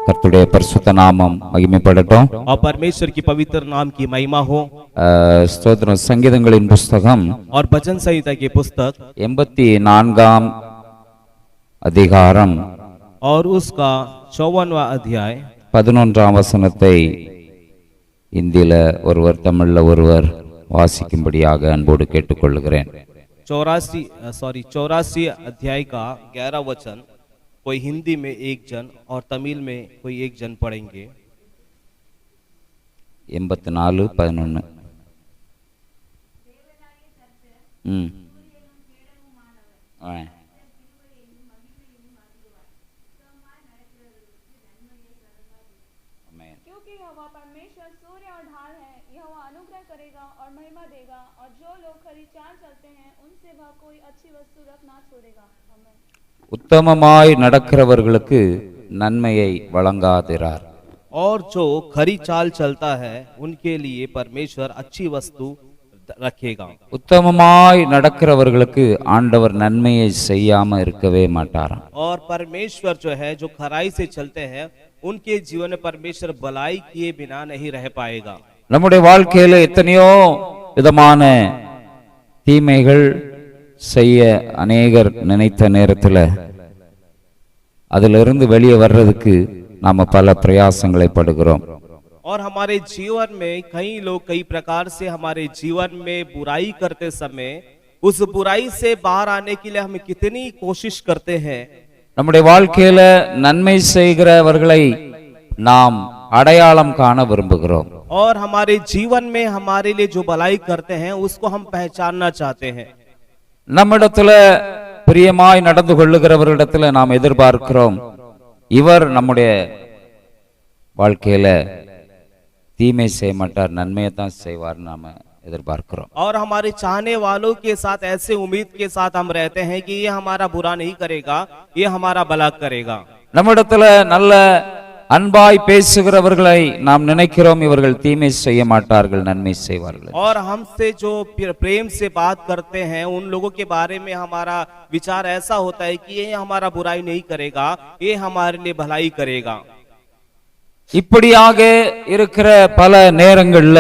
கர்த்தருடைய பரிசுத்த நாமம் மகிமைப்படட்டும். और परमेश्वर की पवित्र नाम की महिमा हो। ஸ்தோத்திரம். சங்கீதங்களின் புஸ்தகம் और भजन संहिता की पुस्तक 84 அதிகாரம் और उसका 54वां अध्याय 11 வசனத்தை இந்தியில ஒருவர் தமிழ்ல ஒருவர் வாசிக்கும்படியாக அன்போடு கேட்டுக்கொள்கிறேன். 84 अध्याय का 11 वचन कोई हिंदी में एक जन और तमिल में कोई एक जन पढ़ेंगे. 84:11. क्योंकि यहोवा परमेश्वर सूर्य और ढाल है, यहोवा अनुग्रह करेगा और महिमा देगा, और जो लोग खरी चाल चलते हैं उनसे वह कोई अच्छी वस्तु रख ना छोड़ेगा. आमीन. உத்தமமாய் நடக்கிறவர்களுக்கு நன்மையை வழங்காதிரார். और जो खरी चाल चलता है उनके लिए परमेश्वर अच्छी वस्तु रखेगा. உத்தமமாய் நடக்கிறவர்களுக்கு ஆண்டவர் நன்மையை செய்யாம இருக்கவே மாட்டாராம். और परमेश्वर जो है जो खराई से चलते हैं उनके जीवन में परमेश्वर भलाई किए बिना नहीं रह पाएगा. நம்முடைய வாழ்க்கையில எத்தனையோ விதமான தீமைகள் செய்ய அநேகர் நினைத்த நேரத்தில் அதிலிருந்து வெளியே வர்றதுக்கு நாம பல பிரயாசங்களை படுகிறோம். और हमारे जीवन में कई लोग कई प्रकार से हमारे जीवन में बुराई करते समय उस बुराई से बाहर आने के लिए हम कितनी कोशिश करते हैं. நம்முடைய வாழ்க்கையில நன்மை செய்கிறவர்களை நாம் அடையாளம் காண விரும்புகிறோம். और हमारे जीवन में हमारे लिए जो भलाई करते हैं उसको हम पहचानना चाहते हैं. நம்மிடத்துல பிரியமாய் நடந்து கொள்ளுகிறவர்களிடத்துல நாம் எதிர்பார்க்கிறோம், இவர் நம்முடைய வாழ்க்கையில தீமை செய்ய மாட்டார், நன்மையை தான் செய்வார் நாம எதிர்பார்க்கிறோம். और हमारे चाहने वालों के साथ ऐसे उम्मीद के साथ हम रहते हैं कि ये हमारा बुरा नहीं करेगा, ये हमारा भला करेगा. நம்மிடத்துல நல்ல அன்பாய் பேசுகிறவர்களை நாம் நினைக்கிறோம், இவர்கள் தீமை செய்ய மாட்டார்கள், நன்மை செய்வார்கள். और हमसे जो प्रेम से बात करते हैं उन लोगों के बारे में हमारा विचार ऐसा होता है कि ये हमारा बुराई नहीं करेगा, ये हमारे लिए भलाई करेगा. இப்படியாக இருக்கிற பல நேரங்கள்ல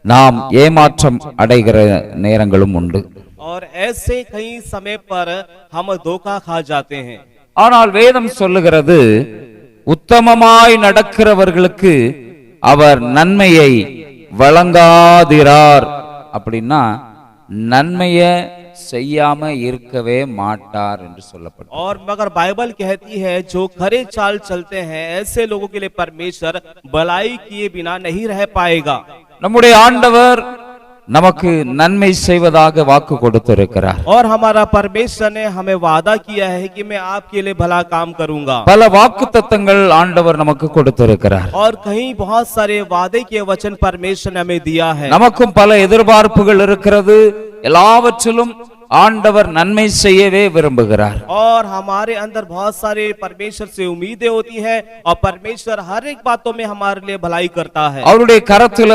நாம் ஏமாற்றம் அடைகிற நேரங்களும் உண்டு. और ऐसे कई समय पर हम धोखा खा जाते हैं. ஆனால் வேதம் சொல்லுகிறது, உத்தமமாய் நடக்கிறவர்களுக்கு அவர் நன்மையை வழங்காதிரார். அப்படின்னா நன்மையை செய்யாம இருக்கவே மாட்டார் என்று சொல்லப்பட்டது. और मगर बाइबल कहती है जो खरे चाल चलते हैं ऐसे लोगों के लिए परमेश्वर भलाई किए बिना नहीं रह पाएगा. நம்முடைய ஆண்டவர் நமக்கு நன்மை செய்வதாக வாக்கு கொடுத்திருக்கிறார். और हमारा परमेश्वर ने हमें वादा किया है कि मैं आपके लिए भला काम करूंगा. பல வாக்குத்தத்தங்கள் ஆண்டவர் நமக்கு கொடுத்திருக்கிறார். और कहीं बहुत सारे वादे के वचन परमेश्वर ने हमें दिया है. நமக்கும் பல எதிர்பார்ப்புகள் இருக்கிறது. எல்லாவற்றிலும் ஆண்டவர் நன்மை செய்யவே விரும்புகிறார். और हमारे अंदर बहुत सारे परमेश्वर से उम्मीदें होती है और परमेश्वर हर एक बातों में हमारे लिए भलाई करता है. அவருடைய கரத்துல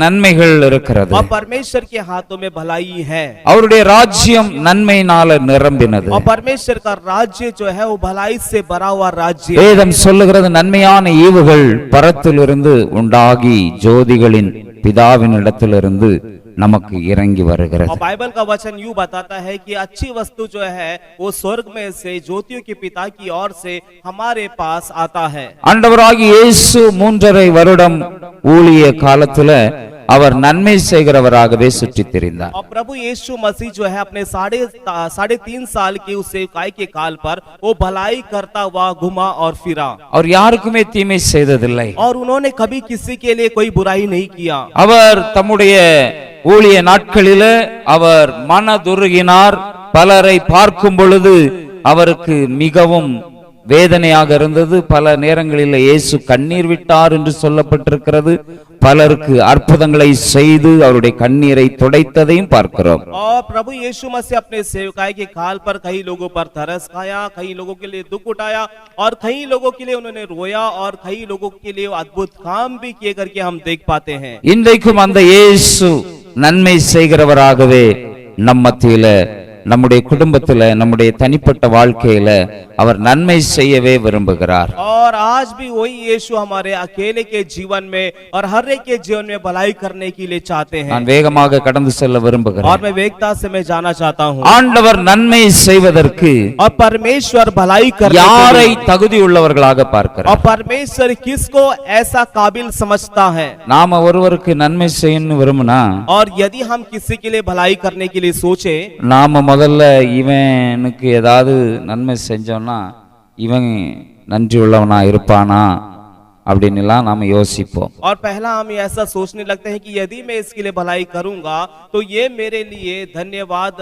நன்மைகள் இருக்கிறது. और परमेश्वर के हाथों में भलाई है. அவருடைய ராஜ்யம் நன்மையினால நிரம்பினது. और परमेश्वर का राज्य जो है वो भलाई से भरा हुआ राज्य. வேதம் சொல்லுகிறது, நன்மையான ஈவுகள் பரத்திலிருந்து உண்டாகி ஜோதிகளின் பிதாவினிடத்திலிருந்து நமக்கு இறங்கி வருகிறது. और बाइबल का वचन यूं बताता है कि अच्छी वस्तु जो है वो स्वर्ग में से ज्योतियों के पिता की ओर से हमारे पास आता है. ஆண்டவராகிய இயேசு 3.5 வருடம் ஊழிய காலத்துல அவர் நன்மை செய்கிறவராகவே சுற்றித் திரிந்தார். और प्रभु यीशु मसीह जो है अपने 3.5 साल के उस सेवकाई के काल पर वो भलाई करता हुआ घुमा और फिरा. அவர் யாருக்குமே தீமை செய்ததில்லை. और उन्होंने कभी किसी के लिए कोई बुराई नहीं किया. அவர் தம்முடைய ஊழிய நாட்களிலே அவர் மனதுருகினார். பலரை பார்க்கும் பொழுது அவருக்கு மிகவும் வேதனையாக இருந்தது. பல நேரங்களில் இயேசு கண்ணீர் விட்டார் என்று சொல்லப்பட்டிருக்கிறது. பலருக்கு அற்புதங்களை செய்து அவருடைய கண்ணீரை துடைத்ததையும் பார்க்கிறோம். और प्रभु यीशु मसीह अपने सेवकाई के काल पर कई लोगों पर तरस खाया, कई लोगों के लिए दुख उठाया और कई लोगों के लिए उन्होंने रोया और कई लोगों के लिए अद्भुत काम भी किए करके हम देख पाते हैं. இன்றைக்கும் அந்த இயேசு நன்மை செய்கிறவராகவே நம் மத்தியில நம்முடைய குடும்பத்துல நம்முடைய தனிப்பட்ட வாழ்க்கையில அவர் நன்மை செய்யவே விரும்புகிறார். और आज भी वही यीशु हमारे अकेले के जीवन में और हर एक के जीवन में भलाई करने के लिए चाहते हैं. நான் வேகமாக கடந்து செல்ல விரும்புகிறேன். और मैं वेगता से मैं जाना चाहता हूँ. ஆண்டவர் நன்மை செய்வதற்கு और परमेश्वर भलाई करने யாரை के लिए தகுதி உள்ளவர்களாக और பார்க்கிறார். परमेश्वर किसको ऐसा काबिल समझता है. நாம ஒருவருக்கு நன்மை செய்யணும்னு விரும்பினா और यदि हम किसी के लिए भलाई करने के लिए सोचे நாம முதல்ல இவனுக்கு ஏதாவது நன்மை செஞ்சோம்னா இவன் நன்றி உள்ளவனா இருப்பானா அப்படின்னுலாம் நாம யோசிப்போம். और पहला हम ऐसा सोचने लगते हैं कि यदि मैं इसके लिए भलाई करूंगा तो ये मेरे लिए धन्यवाद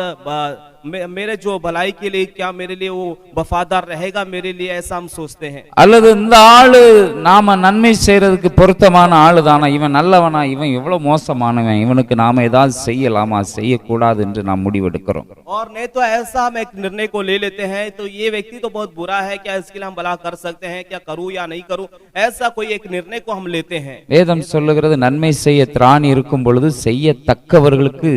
मेरे जो भलाई के लिए क्या मेरे लिए वो वफादार रहेगा मेरे लिए ऐसा हम सोचते हैं. அல்லது இந்த ஆளு நாம நன்மை செய்யறதுக்கு பொருத்தமான ஆளு தானா, இவன் நல்லவனா, இவன் எவ்வளவு மோசமானவன், இவனுக்கு நாம ஏதாவது செய்யலாமா செய்யக்கூடாது என்று நாம் முடிவெடுக்கிறோம். और नहीं तो ऐसा हम एक निर्णय को ले लेते हैं तो ये व्यक्ति तो बहुत बुरा है, क्या इसके लिए हम भला कर सकते हैं, क्या करूं या नहीं करूं, ऐसा कोई एक निर्णय को हम लेते हैं. வேதம் சொல்லுகிறது நன்மை செய்ய திராணி இருக்கும் பொழுது செய்யத்தக்கவர்களுக்கு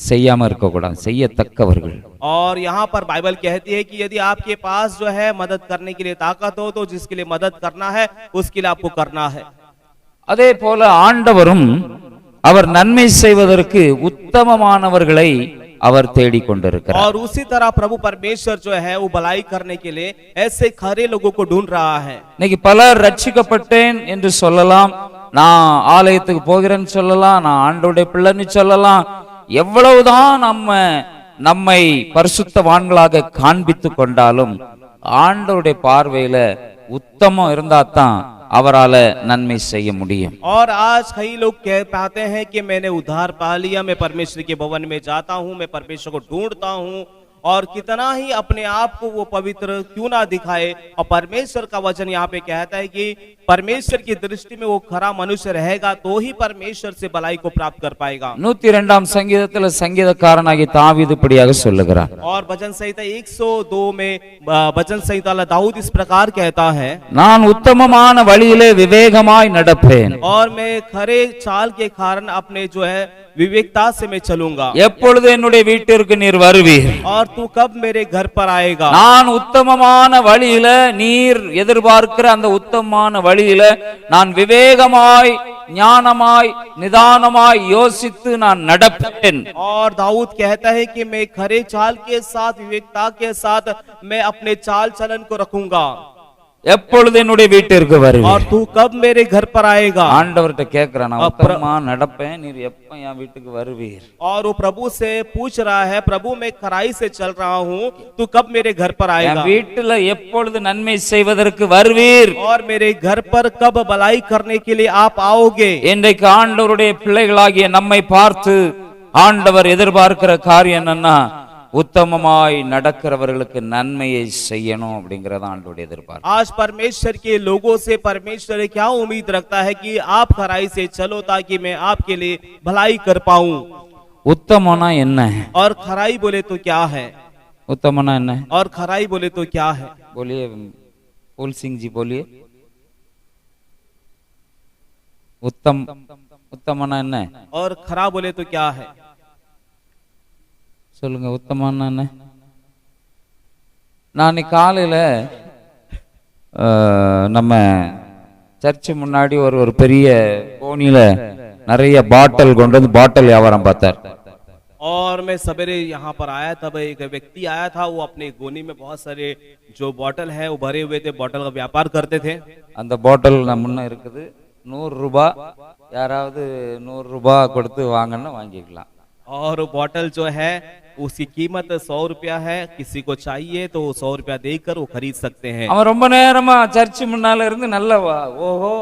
செய்யாம இருக்க கூடாது, செய்யத்தக்கவர்கள். और यहाँ पर बाइबल कहती है कि यदि आपके पास जो है मदद करने के लिए ताकत हो तो जिसके लिए मदद करना है उसके लिए आपको करना है. அதே போல ஆண்டவரும் அவர் நன்மை செய்வதற்கு உத்தமமானவர்களை அவர் தேடிக்கொண்டிருக்கிறார். और उसी तरह प्रभु परमेश्वर जो है वो भलाई करने के लिए ऐसे खरे लोगों को ढूंढ रहा है. இன்னைக்கு பலர் ரட்சிக்கப்பட்டேன் என்று சொல்லலாம், நான் ஆலயத்துக்கு போகிறேன்னு சொல்லலாம், நான் ஆண்டவருடைய பிள்ளைன்னு சொல்லலாம், எவ்வளவுதான் நம்மை பரிசுத்தவான்களாக காண்பித்து கொண்டாலும் ஆண்டவருடைய பார்வையில உத்தமம் இருந்தா தான் அவரால நன்மை செய்ய முடியும். और आज कई लोग कह पाते हैं कि मैंने उद्धार पा लिया, मैं परमेश्वर के भवन में जाता हूँ, मैं परमेश्वर को ढूंढता हूँ, और कितना ही अपने आप को वो पवित्र क्यों ना दिखाए. और परमेश्वर का वचन यहाँ पे कहता है कि परमेश्वर की दृष्टि में वो खरा मनुष्य रहेगा तो ही परमेश्वर से भलाई को प्राप्त कर पाएगा. 102 சங்கீதத்துல சங்கீதக்காரனாகிய தாவீது இப்படியாக சொல்லுகிறார். और भजन संहिता 102 में भजन संहिता दाऊद इस प्रकार कहता है, நான் உத்தமமான வழியிலே விவேகமாய் நடப்பேன், और मैं खरे चाल के कारण अपने जो है विवेकता से मैं चलूंगा. எப்பொழுது என்னுடைய வீட்டிற்கு நீர் வருவீர், और तू कब मेरे घर पर आएगा. நான் உத்தமமான வழியில நீர் எதிர்பார்க்கிற அந்த உத்தமமான வழியில நான் விவேகமாய் ஞானமாய் நிதானமாய் யோசித்து நான் நடப்பேன். और दाऊद कहता है कि मैं खरे चाल के साथ विवेकता के साथ मैं अपने चाल चलन को रखूंगा. எப்பொழுது என்னுடைய வீட்டிற்கு வருவீர், और तू कब मेरे घर पर आएगा. ஆண்டவர்கிட்ட கேட்கிறேன், நான் உத்தமமா நடப்பேன், நீர் எப்ப என் வீட்டுக்கு வருவீர். और वो प्रभु से पूछ रहा है, प्रभु मैं खराई से चल रहा हूँ, तू कब मेरे घर पर என் आएगा. வீட்டுல எப்பொழுது நன்மை செய்வதற்கு வருவீர். और मेरे घर पर कब भलाई करने के लिए आप आओगे. இன்றைக்கு ஆண்டவருடைய பிள்ளைகளாகிய நம்மை பார்த்து ஆண்டவர் எதிர்பார்க்கிற காரியம் என்னன்னா, உத்தமமாய் நடக்கிறவர்களுக்கு நன்மையை செய்யணும் அப்படிங்கறத ஆண்டவருடைய எதிர்பார்ப்பு. आज परमेश्वर के लोगों से परमेश्वर क्या उम्मीद रखता है कि आप खराई से चलो ताकि मैं आपके लिए भलाई कर पाऊं. உத்தமனா என்ன, और खराई बोले तो क्या है. உத்தமனா என்ன, और खराई बोले तो क्या है. बोलिए फूल सिंह जी, बोलिए உத்தமனா என்ன. और खरा बोले तो क्या है. சொல்லுங்க, உத்தமனா என்ன. நான் காலையில நம்ம சர்ச்சு முன்னாடி ஒரு பெரிய கோணில நிறைய பாட்டில் கொண்டு வந்து பாட்டில் வியாபாரம் பார்த்தார். और मैं सवेरे यहाँ पर आया तब एक व्यक्ति आया था, वो अपने गोनी में बहुत सारे जो बॉटल है वो भरे हुए थे, बॉटल का व्यापार करते थे. அந்த பாட்டில் நம்ம முன்ன இருக்குது, 100 ரூபாய், யாராவது 100 ரூபாய் கொடுத்து வாங்கன்னா வாங்கிக்கலாம். और बॉटल जो है उसकी कीमत 100 रुपया है, किसी को चाहिए तो 100 रुपया देकर वो खरीद सकते हैं. அவன் ரொம்ப நேரமா சர்ச்சு முன்னால இருந்து நல்ல ஓஹோ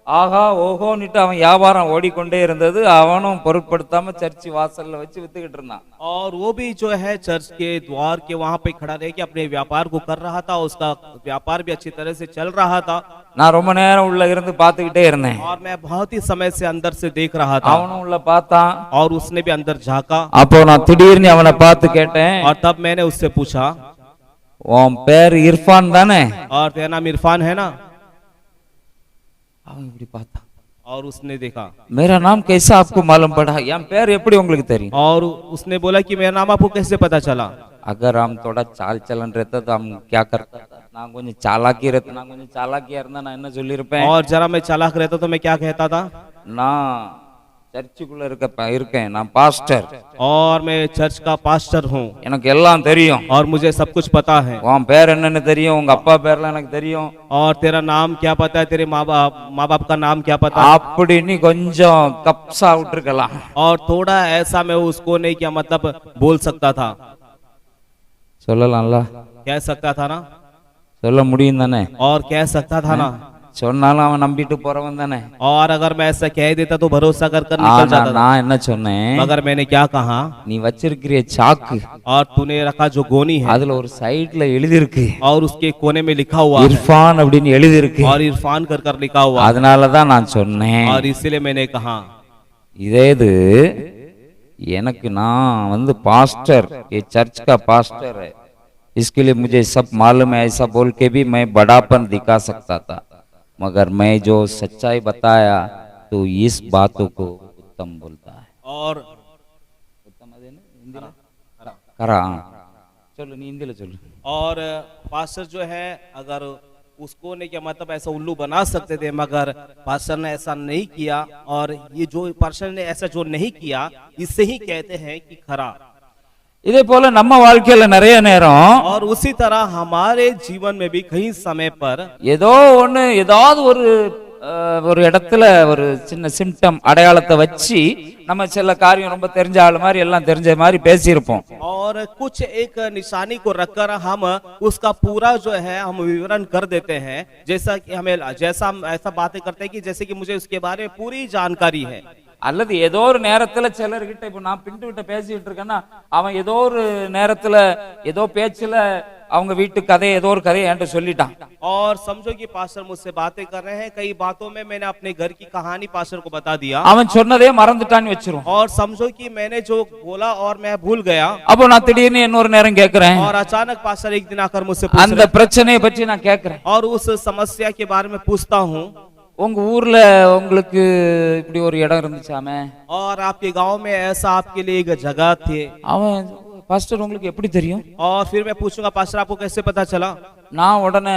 ஆஹா ஓஹோன்னுட்டு அவன் வியாபாரம் ஓடிக்கொண்டே இருந்தது. அவனும் பொருட்படுத்தாம சர்ச்சு வாசல்ல வச்சு வித்துக்கிட்டு இருந்தான். और वो भी जो है चर्च के द्वार के वहां पे खड़ा रह के अपने व्यापार को कर रहा था, उसका व्यापार भी अच्छी तरह से चल रहा था. நான் ரொம்ப நேரம் உள்ள இருந்து பார்த்துக்கிட்டே இருந்தேன். और मैं बहुत ही समय से अंदर से देख रहा था. அவனும் உள்ள பார்த்தான். और उसने भी अंदर झांका. அப்போ நான் திடீர்னு அவனை பார்த்து கேட்டேன், और तब मैंने उससे पूछा, உன் பேர் இர்ஃபான் தானே. और तेरा नाम इरफान है ना. அவன் இப்படி பார்த்தான். और उसने देखा, मेरा नाम कैसा आपको मालूम पड़ा, என் பேர் எப்படி உங்களுக்கு தெரியும். और उसने बोला कि मेरा नाम आपको कैसे पता चला. अगर हम थोड़ा चाल चलन रहता तो हम क्या करता था நான் கொஞ்சம் சாலாக்கி रहता நான் கொஞ்சம் சாலாக்கியா இருந்தா நான் என்ன சொல்லியிருப்பேன் और जरा मैं चालाक रहता तो मैं क्या कहता था, நான் சர்ச்சுக்குள்ள இருக்கேன் நான் பாஸ்டர் और मैं चर्च का पास्टर हूँ எனக்கு எல்லாம் தெரியும் और मुझे सब कुछ पता है। உன் பேர் என்னன்னு தெரியும் உங்க அப்பா பேர்லாம் எனக்கு தெரியும் और तेरा नाम क्या पता है, तेरे माँ बाप का नाम क्या पता है। அப்படின்னு கொஞ்சம் கப்ஸா விட்டுருக்கலாம் और थोड़ा ऐसा मैं उसको नहीं क्या मतलब बोल सकता था, சொல்லலாம்ல कह सकता था ना, சொல்ல முடியும் தானே और कह सकता था ना। சொன்னாலும் அவன் நம்பிட்டு போறவன் தானே और अगर मैं ऐसा कह देता तो भरोसा कर कर निकल ஆனா जाता था। நான் என்ன சொன்னேன் मगर मैंने क्या कहा, நீ வச்சிருக்கிற சாக்கு और तूने रखा जो गोनी है அதுல ஒரு சைடுல எழுதி இருக்கு और उसके कोने में लिखा हुआ है இர்ஃபான் அப்படின்னு எழுதி இருக்கு और इरफान कर कर लिखा हुआ है। அதனாலதான் நான் சொன்னேன் और इसीलिए मैंने कहा, இதே இது எனக்கு நான் வந்து பாस्टर ये चर्च का पास्टर है इसके लिए मुझे सब मालूम है ऐसा बोल के भी मैं बड़ापन दिखा सकता था मगर मैं जो सच्चाई बताया तो इस बातों को उत्तम बोलता है और उत्तम अदेना हिंदी करा चलो नी हिंदी चलो और पास्टर जो है अगर उसको ने क्या मतलब ऐसा उल्लू बना सकते थे, मगर पास्टर ने ऐसा नहीं किया। और ये जो पास्टर ने ऐसा जो नहीं किया इससे ही कहते हैं कि खरा। இதே போல நம்ம வாழ்க்கையில நிறைய நேரம் और उसी तरह हमारे जीवन में भी कई समय पर ஏதோ ஒண்ணு ஏதாவது ஒரு இடத்துல ஒரு சின்ன சிம்டம் அடையாளத்தை வச்சு நம்ம சில காரியம் ரொம்ப தெரிஞ்ச ஆளு மாதிரி எல்லாம் தெரிஞ்ச மாதிரி பேசியிருப்போம் और कुछ एक निशानी को रखकर हम उसका पूरा जो है हम विवरण कर देते हैं, जैसा कि हमें जैसा हम ऐसा बातें करते हैं कि जैसे कि मुझे उसके बारे में पूरी जानकारी है। அல்லது ஏதோ ஒரு நேரத்துல சிலர்கிட்ட இப்ப நான் பிண்டு விட்ட பேசிட்டு இருக்கேன்னா அவன் ஏதோ ஒரு நேரத்துல ஏதோ பேச்சுல அவங்க வீட்டு கதை ஏதோ ஒரு கதையை என்கிட்ட சொல்லிட்டான்। और समझो कि पास्टर मुझसे बातें कर रहे हैं, कई बातों में मैंने अपने घर की कहानी पास्टर को बता दिया அவன் சொன்னதே மறந்துட்டான்னு வச்சிரும்। और समझो कि मैंने जो बोला और मैं भूल गया। அப்போ நான் திடீர்னு இன்னொரு நேரம் கேக்குறேன் और अचानक पास्टर एक दिन आकर मुझसे पूछ அந்த பிரச்சனையை பற்றி நான் கேக்குறேன் और उस समस्या के बारे में पूछता हूँ, உங்க ஊர்ல உங்களுக்கு இப்படி ஒரு இடம் இருந்துச்சாமே और आपके गांव में ऐसा आपके लिए एक जगह थी। அவன் பாஸ்டர் உங்களுக்கு எப்படி தெரியும்? और फिर मैं पूछूंगा पास्टर आपको कैसे पता चला? நான் உடனே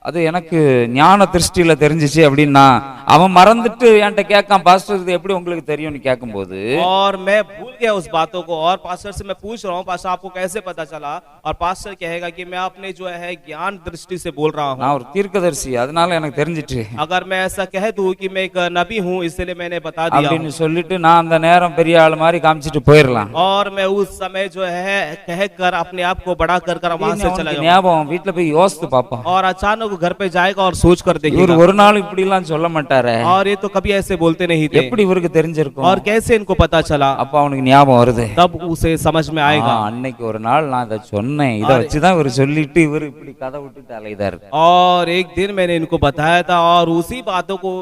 அது எனக்கு ஞான திருஷ்டியில தெரிஞ்சிச்சு அப்படின்னா அவன் மறந்துட்டு என்கிட்ட கேட்கான் பாஸ்டர் இது எப்படி உங்களுக்கு தெரியும்னு கேட்கும்போது और मैं भूल गया उस बातों को और पास्टर से मैं पूछ रहा हूँ पास्टर आपको कैसे पता चला? और पास्टर कहेगा कि मैं अपने जो है ज्ञान दृष्टि से बोल रहा हूँ। நான் ஒரு தீர்க்கதரிசி அதனால எனக்கு தெரிஞ்சிட்டு अगर मैं ऐसा कह दूं कि मैं एक नबी हूँ इसलिए मैंने बता दिया அப்படின்னு சொல்லிட்டு நான் அந்த நேரம் பெரிய ஆள் மாதிரி காமிச்சிட்டு போயிடலாம்। और मैं उस समय जो है कहकर अपने आप को बड़ा कर वहां से चला जाऊं। ஞாபகம் வீட்டுல போய் யோசித்து பாப்பான் और अचानक घर पे जाएगा और सोच कर இவர் देखेगा ஒரு நாள் இப்படி எல்லாம் சொல்ல மாட்டாரே और ये तो कभी ऐसे बोलते नहीं थे எப்படி இவருக்கு தெரிஞ்சிருக்கும் और कैसे इनको पता चला? அப்ப அவனுக்கு ஞாபகம் வருது तब उसे समझ में आएगा அன்னைக்கு ஒரு நாள் நான் இதை சொன்னேன் இதை வச்சுதான் இவர் சொல்லிட்டு இவர் இப்படி கதை விட்டுட்டு அலைதாரு। और एक दिन मैंने इनको बताया था और उसी बातों को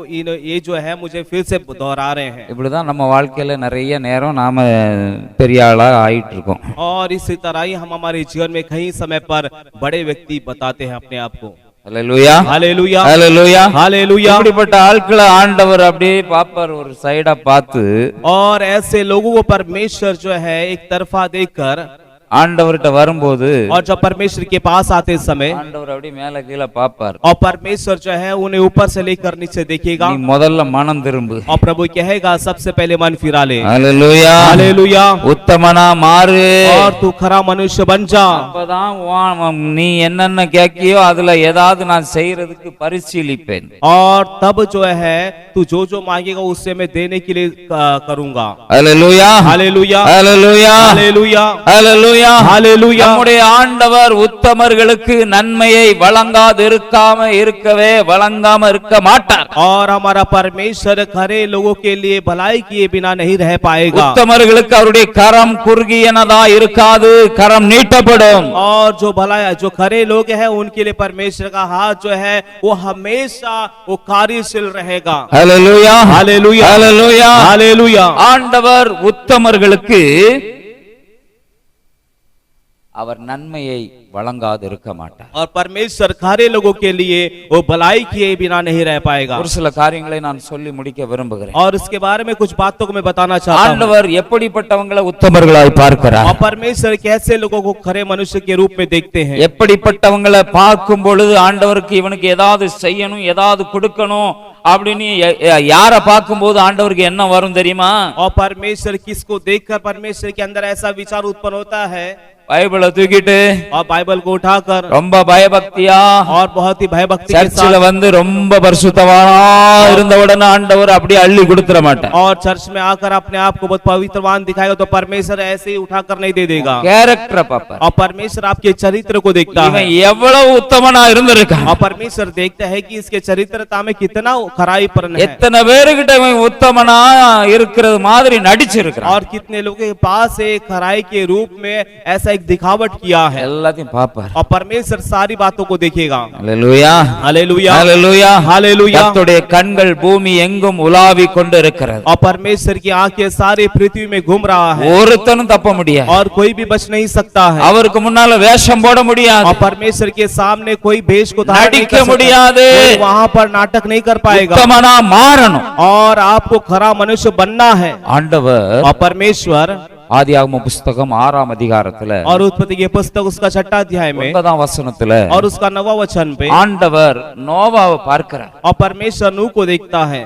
ये जो है मुझे फिर से दोहरा रहे हैं। இப்படிதான் நம்ம வாழ்க்கையில நிறைய நேரம் நாம பெரிய ஆளா ஆயிட்டு இருக்கோம்। और इसी तरह ही हम हमारे जीवन में कई समय पर बड़े व्यक्ति बताते हैं अपने आप को। ஹல்லேலூயா हालेलुया ஹல்லேலூயா हालेलुया। இப்படிப்பட்ட ஆட்களை ஆண்டவர் அப்படியே பாப்பார் ஒரு சைடா பார்த்து और ऐसे लोगों को परमेश्वर जो है एक तरफा देखकर ஆண்டவர்கிட்ட வரும்போது और जब परमेश्वर के पास आते समय ஆண்டவர் அப்படியே மேல கீழே பாப்பார் और परमेश्वर जो है उन्हें ऊपर से लेकर नीचे देखेगा நீ முதல்ல மனம் திரும்பு और प्रभु कहेगा सबसे पहले मन फिरा ले। ஹல்லேலூயா हालेलुया। உத்தமனா மாறு और तू खरा मनुष्य बन जा। அப்பதான் நீ என்னென்ன கேட்கியோ அதுல ஏதாவது நான் செய்யறதுக்கு பரிசீலிப்பேன்। और तब जो है तू जो जो मांगेगा उससे मैं देने के लिए करूंगा। ஹல்லேலூயா हालेलुया ஹல்லேலூயா हालेलुया ஹல்லேலூயா हालेलुया। நம்முடைய ஆண்டவர் உத்தமர்களுக்கு நன்மையை வழங்காம இருக்க மாட்டார்। और हमारा परमेश्वर खरे लोगों के लिए भलाई किए बिना नहीं रह पाएगा। உத்தமர்களுக்கு அவருடைய கரம் குறுகியனதா இருக்காது கரம் நீட்டப்படும்। और जो भलाई जो खरे लोग हैं उनके लिए परमेश्वर का हाथ जो है वो हमेशा वो कार्यशील रहेगा। ஹல்லேலூயா हालेलुया ஹல்லேலூயா हालेलुया। ஆண்டவர் உத்தமர்களுக்கு அவர் நன்மையை வழங்காது இருக்க மாட்டார். और परमेश्वर खरे लोगों के लिए वो भलाई किए बिना नहीं रह पाएगा। ஒரு சில காரியங்களை நான் சொல்லி முடிக்க விரும்புகிறேன். और इसके बारे में कुछ बातों को मैं बताना चाहता हूँ। ஆண்டவர் எப்படிப்பட்டவங்களை உத்தமர்களாய் பார்க்கிறார். और परमेश्वर कैसे लोगों को खरे मनुष्य के रूप में देखते हैं। எப்படிப்பட்டவங்களை பார்க்கும் பொழுது ஆண்டவருக்கு இவனுக்கு ஏதாவது செய்யணும் ஏதாவது கொடுக்கணும் அப்படின்னு யார பார்க்கும்போது ஆண்டவருக்கு என்ன வரும் தெரியுமா? और परमेश्वर किसको देखकर परमेश्वर के अंदर ऐसा विचार उत्पन्न होता है? பைபிளை தூக்கிட்டு और बाइबल को उठाकर ரொம்ப பயபக்தியா और बहुत ही भयभक्ति के சர்ச்சில் साथ வந்து ரொம்ப பரிசுத்தவானா இருந்த உடனே ஆண்டவர் அப்படியே அள்ளி கொடுத்துற மாட்டார். और चर्च में आकर अपने आप को बहुत पवित्रवान दिखाएगा तो परमेश्वर ऐसे ही उठाकर नहीं दे देगा। கேரக்டரை பார்ப்பார். और परमेश्वर आपके चरित्र को देखता है। இவன் எவ்வளவு உத்தமனா இருந்திருக்கான். और परमेश्वर देखता है कि इसके चरित्रता में कितना खराई पर है। எத்தனை பேருகிட்ட இவன் உத்தமனா இருக்கிறது மாதிரி நடிச்சிருக்கான். और कितने लोगों के पास एक खराई के रूप में ऐसा एक दिखावट किया है। எல்லாத்தையும் பார்ப்பார். और परमेश्वर सारी बातों को देखेगा। ஹல்லேலூயா हालेलुया ஹல்லேலூயா हालेलुया। கர்த்தருடைய கண்கள் பூமி எங்கும் உலாவி கொண்டு இருக்கிறது. और परमेश्वर की आंखें सारी पृथ्वी में घूम रहा है ஒருத்தனும் தப்ப முடியாது. और कोई भी बच नहीं सकता है। அவருக்கு முன்னால வேஷம் போட முடியாது. और परमेश्वर के सामने कोई भेष को धारण नहीं நடிக்க कर सकता। முடியாது. कोई वहां पर नाटक नहीं कर पाएगा। உத்தமனா மாறணும். और आपको खरा मनुष्य बनना है। ஆண்டவர் और परमेश्वर ஆதியாகம புஸ்தகம் 6ஆம் அதிகாரத்துல और उत्पत्ति की पुस्तक उसका 6 अध्याय में 9ஆம் வசனத்துல और उसका 9वां वचन पे ஆண்டவர் நோவாவை பார்க்கிறார். और परमेश्वर नूह को देखता है।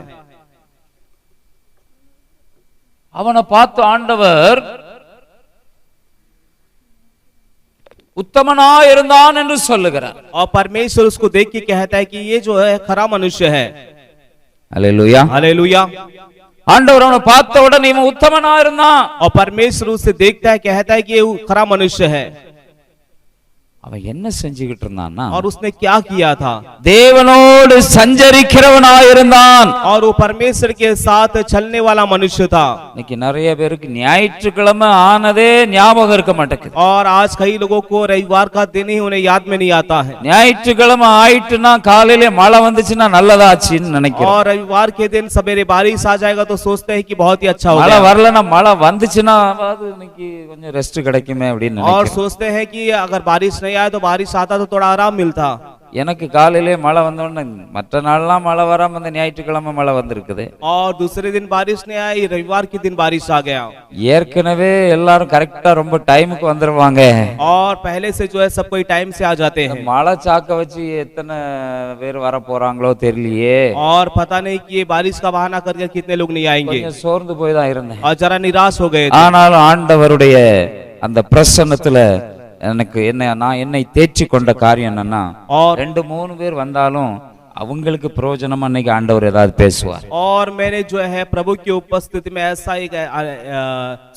அவனை பார்த்து ஆண்டவர் உத்தமனா இருந்தான் என்று சொல்லுகிறார். और परमेश्वर उसको देख के कहता है कि ये जो है खरा मनुष्य है। அல்லேலூயா हालेलुया। ஆண்டவர் அவனை பார்த்த உடனே இவன் உத்தமனா இருந்தான். और परमेश्वर उसे देखता है कहता है कि ये खरा मनुष्य है। அவன் என்ன செஞ்சுக்கிட்டு இருந்தான்னா और उसने क्या किया था? தேவனோடு சஞ்சரிக்கிறவனாயிருந்தான். और वो परमेश्वर के साथ चलने वाला मनुष्य था। இன்னைக்கு நிறைய பேருக்கு ஞாயிற்றுக்கிழமை ஆனதே ஞாபகம் இருக்க மாட்டேங்குது. और आज कई लोगों को रविवार का दिन ही उन्हें याद में नहीं आता है। ஞாயிற்றுக்கிழமை ஆயிட்டுனா காலையில மழை வந்துச்சுன்னா நல்லதாச்சுன்னு நினைக்கிறேன். और रविवार के दिन सवेरे बारिश आ जाएगा तो सोचते हैं कि बहुत ही अच्छा हो மழை गया। வரலன்னா மழை வந்துச்சுன்னா இன்னைக்கு கொஞ்சம் ரெஸ்ட் கிடைக்குமே அப்படின்னு और நினைக்கிறேன். सोचते हैं कि अगर बारिश नहीं आए तो बारिश आता तो थोड़ा आराम मिलता। எனக்கு காலையிலே மழை வந்தோடனே மற்ற நாள்லாம் மழை வராம இந்த ஞாயிற்றுக்கிழமை மழை வந்திருக்குது. और दूसरे दिन बारिश नहीं आई, रविवार के दिन बारिश आ गया। ஏற்கனவே எல்லாரும் கரெக்டா ரொம்ப டைமுக்கு வந்துருவாங்க. और पहले से जो है सब कोई टाइम से आ जाते हैं। மழை சாக்க வச்சு எத்தனை பேர் வர போறாங்களோ தெரியலையே. और पता नहीं कि ये बारिश का बहाना करके कितने लोग नहीं आएंगे। கொஞ்சம் சோர்ந்து போய் தான் இருந்தேன். और जरा निराश हो गए थे। ஆனாலும் ஆண்டவருடைய அந்த பிரசன்னத்துல எனக்கு என்னை தேய்ச்சி கொண்ட காரியம் என்னன்னா और 2-3 பேர் வந்தாலும் அவங்களுக்கு பிரயோஜனமா இன்னைக்கு ஆண்டவர் ஏதாவது பேசுவார். और मैंने जो है प्रभु की उपस्थिति में ऐसा एक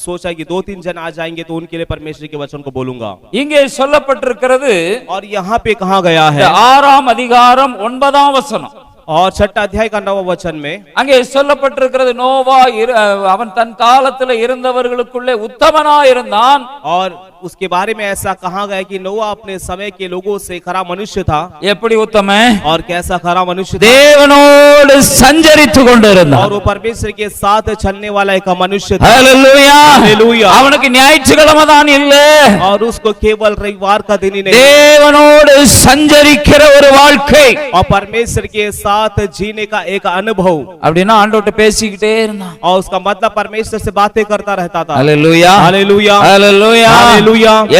सोचा कि 2-3 जन आ जाएंगे तो उनके लिए परमेश्वर के वचन को बोलूंगा। இங்கே சொல்லப்பட்டிருக்கிறது और यहाँ पे कहा गया है 6ஆம் அதிகாரம் 9ஆம் வசனம். और 6 अध्याय का 9वां वचन में அங்கே சொல்லப்பட்டிருக்கிறது நோவா அவன் தன் காலத்துல இருந்தவர்களுக்குள்ளே உத்தமனா இருந்தான். और उसके बारे में ऐसा कहा गया कि नोआ अपने समय के लोगों से खरा मनुष्य था। எப்படி உத்தம? और कैसा खरा मनुष्य था? தேவனோடு சஞ்சரித்து கொண்டிருந்தான். और वो परमेश्वर के साथ चलने वाला एक मनुष्य था। ஹல்லேலூயா हालेलुया। அவனுக்கு ஞாயிற்றுக்கிழமை தான் இல்ல. और उसको केवल रविवार का दिन ही नहीं, தேவனோடு சஞ்சரிக்கிற ஒரு வாழ்க்கை. और परमेश्वर के साथ जीने का एक अनुभव। அப்படினா ஆண்டவர்ட்ட பேசிக்கிட்டே இருந்தான். और उसका मतलब परमेश्वर से बातें करता रहता था। ஹல்லேலூயா हालेलुया ஹல்லேலூயா हालेलुया।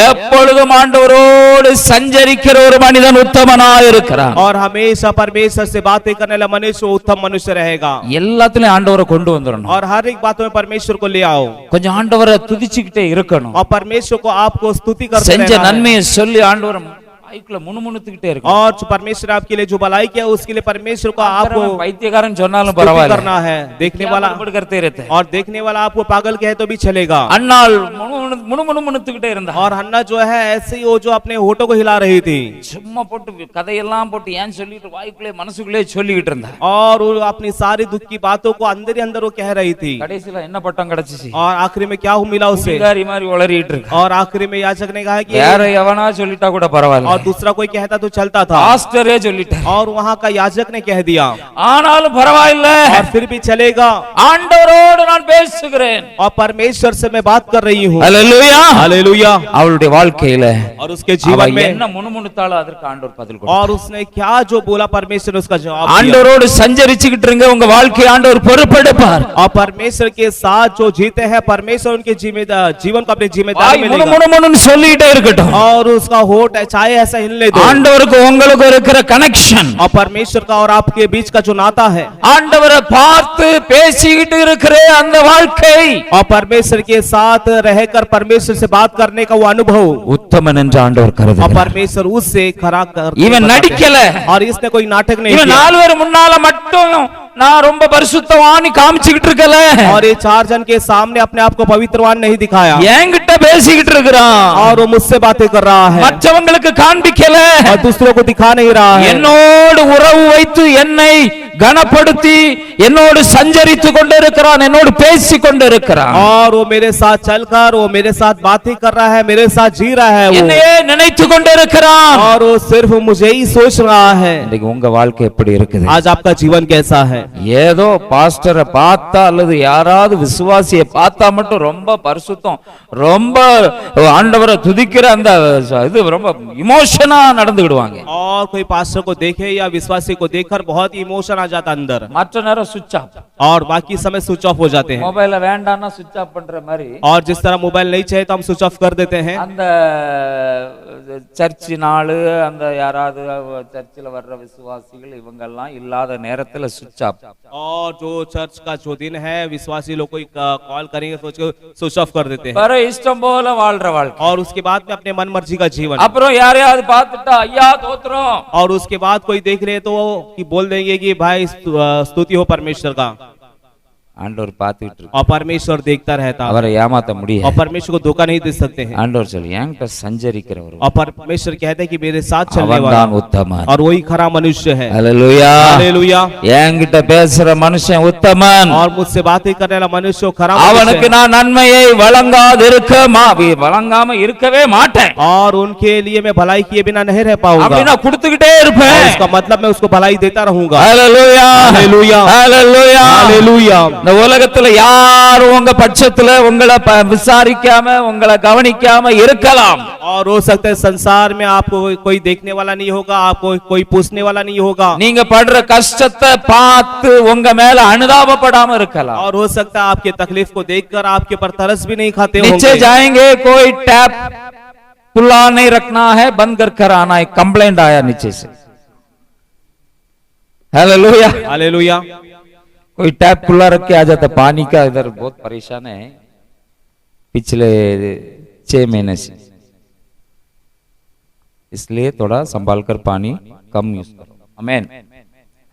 எப்பொழுதும் ஆண்டவரோடு சஞ்சரிக்கிற ஒரு மனிதன் உத்தமனாய் இருக்கிறான். और हमेशा परमेश्वर से बातें करने वाला मनुष्य उत्तम मनुष्य रहेगा। எல்லாத்துலயும் ஆண்டவரை கொண்டு வந்துறணும். और हर एक बात में परमेश्वर को ले आओ। கொஞ்சம் ஆண்டவரை துதிச்சுக்கிட்டே இருக்கணும். और परमेश्वर को आपको स्तुति करते செஞ்ச रहना है। நன்மையை சொல்லி ஆண்டவரை மைக்ல முணுமுணுத்துக்கிட்டே இருக்கணும். और जो परमेश्वर आपके लिए जो भलाई किया उसके लिए परमेश्वर को आपको பைத்தியக்காரன் சொன்னாலும் स्तुति பரவாயில்லை करना है। देखने वाला करते रहते. और देखने वाला आपको पागल कहे तो भी चलेगा। அன்னாள் முணுமுணுத்துக்கிட்டே இருந்தா. और हन्ना जो है ऐसे ही वो जो अपने होठों को हिला रही थी। சும்மா போட்டு கதையெல்லாம் போட்டு ஏன் சொல்லிட்டு வாய்க்குள்ளே மனசுக்குள்ளே சொல்லிக்கிட்டு இருந்தா. और वो अपनी सारी दुख की बातों को अंदर ही अंदर वो कह रही थी। கடைசில என்ன பட்டம் கிடைச்சிச்சு? और आखिरी में क्या मिला उसे? குடிகாரி மாதிரி உளறிட்டு இருக்கு. और आखिरी में याचक ने कहा कि யார எவனா சொல்லிட்டா கூட பரவாயில்லை. और दूसरा कोई कहता तो चलता था, பாஸ்டரே சொல்லிட்டார். और वहाँ का याजक ने कह दिया ஆனாலும் பரவாயில்ல, और फिर भी चलेगा, ஆண்டவரோடு நான் பேசுகிறேன். और परमेश्वर से मैं बात कर रही हूँ। அல்லேலூயா. हालेलुया। அவளுடைய வாழ்க்கையில और उसके அவ जीवन में என்ன முணுமுணுத்தாளோ அதற்கு ஆண்டவர் பதில் கொடுத்தார். और उसने क्या जो बोला परमेश्वर ने उसका जवाब दिया। ஆண்டவரோடு சஞ்சரிச்சுக்கிட்டு இருங்க, உங்க வாழ்க்கை ஆண்டவர் பொறுப்பெடுப்பார். और परमेश्वर के साथ जो जीते हैं परमेश्वर उनके जीवन को अपनी जिम्मेदारी வாய் में முணு लेगा। முணு முணுன்னு சொல்லிட்டே இருக்கட்டும். और उसका होठ है चाहे ऐसा हिलने दो। ஆண்டவருக்கு உங்களுக்கு இருக்கிற கனெக்ஷன், और परमेश्वर का और आपके बीच का जो नाता है, ஆண்டவரை பார்த்து பேசிக்கிட்டு இருக்கிற அந்த வாழ்க்கை, और परमेश्वर के साथ रहकर परमेश्वर से बात करने का वो अनुभव, உத்தமன் என்று ஆண்டவர் और கருதுகிறார். परमेश्वर उससे खरा कर இவன் நடிக்கல, और इसने कोई नाटक नहीं இவன் किया। 4 பேர் முன்னால மட்டும் நான் ரொம்ப பரிசுத்தவான்னு காமிச்சுக்கிட்டு இருக்கல, और ये 4 जन के सामने अपने आप को पवित्रवान नहीं दिखाया, என்கிட்ட பேசிக்கிட்டு இருக்கிறான். और वो मुझसे बातें कर रहा है மற்றவங்களுக்கு காண்பிக்கல, और दूसरों को दिखा नहीं रहा है। என்னோடு உறவு வைத்து என்னை கனப்படுத்தி என்னோடு சஞ்சரித்து கொண்டிருக்கிறான், என்னோடு பேசிக் கொண்டிருக்கிறான். और वो मेरे साथ चलकर वो मेरे साथ बातें कर रहा है, मेरे साथ जी रहा है वो, என்னையே நினைத்து கொண்டிருக்கிறான். और वो सिर्फ मुझे ही सोच रहा है। இன்னைக்கு உங்க வாழ்க்கை எப்படி இருக்குது? आज आपका जीवन कैसा है? ஏதோ பாஸ்டரை பார்த்தா அல்லது யாராவது விசுவாசியை பார்த்தா மட்டும் ரொம்ப பரிசுத்தம், ரொம்ப ஆண்டவரை துதிக்கிற அந்த இது ரொம்ப இமோஷனா நடந்துக்கிடுவாங்க. और कोई पास्टर को देखे या विश्वासी को देखकर बहुत इमोशन आ जाता अंदर, மற்ற நேரம் சுவிட்ச் ஆஃப், और बाकी समय स्विच ऑफ हो जाते हैं। மொபைல வேண்டாம்னா சுவிட்ச் ஆஃப் பண்ற மாதிரி और जिस तरह मोबाइल नहीं चाहिए तो हम स्विच ऑफ कर देते हैं। அந்த சர்ச் நாள், அந்த யாராவது சர்ச்சில் வர்ற விசுவாசிகள் இவங்கெல்லாம் இல்லாத நேரத்துல சுவிட்ச் ஆஃப். और जो चर्च का जो दिन है विश्वासी लोग कोई कॉल करेंगे सोच के स्विच ऑफ कर देते हैं, வர இஷ்டம் போல வாழ்ற வாழ்க்கை. और उसके बाद में अपने मन मर्जी का जीवन। அப்புறம் யாரையாவது பார்த்துட்டா ஐயா தோத்திரம், और उसके बाद कोई देख रहे तो कि बोल देंगे कि भाई स्तुति हो परमेश्वर का, ஆண்டவர் பார்த்துட்டு இருக்கு. और परमेश्वर देखता रहता है, அவரை ஏமாத்த முடியாது. और परमेश्वर को धोखा नहीं दे सकते हैं। ஆண்டவர் சொல்லி என்கிட்ட சஞ்சரிக்கிறவர் और परमेश्वर कहते हैं कि मेरे साथ चलने அவன் वाला, தான் உத்தமன். और वही खरा मनुष्य है। ஹல்லேலூயா. हालेलुया। என்கிட்ட பேசுற மனுஷன் உத்தமன், और मुझसे बातें करने वाला मनुष्य खरा அவனுக்கு मनुष्य है। நான் நன்மையை வழங்காம இருக்கவே மாட்டேன். और उनके लिए मैं भलाई किए बिना नहीं रह पाऊंगा, அப்படி நான் கொடுத்துக்கிட்டே और இருப்பேன். इसका मतलब मैं उसको भलाई देता रहूंगा। ஹல்லேலூயா. हालेलुया। ஹல்லேலூயா. हालेलुया। இந்த உலகத்துல யாரும் உங்க பட்சத்துல உங்களை விசாரிக்காம உங்களை கவனிக்காம இருக்கலாம். और हो सकता है संसार में आपको कोई देखने वाला नहीं होगा, आपको कोई पूछने वाला नहीं होगा, நீங்க படுற கஷ்டத்தை பார்த்து உங்க மேல அனுதாபப்படாம இருக்கலாம். और हो सकता है आपके तकलीफ को देखकर आपके पर तरस भी नहीं खाते नीचे होंगे। जाएंगे, कोई टैप खुला नहीं रखना है, बंद कर आना है, कंप्लेंट आया नीचे से। हालेलुया। हालेलुया। कोई टैप खुला रख के आ जाता, पानी का इधर बहुत परेशान है पिछले 6 महीने से, इसलिए थोड़ा संभाल कर पानी कम यूज करो। आमेन।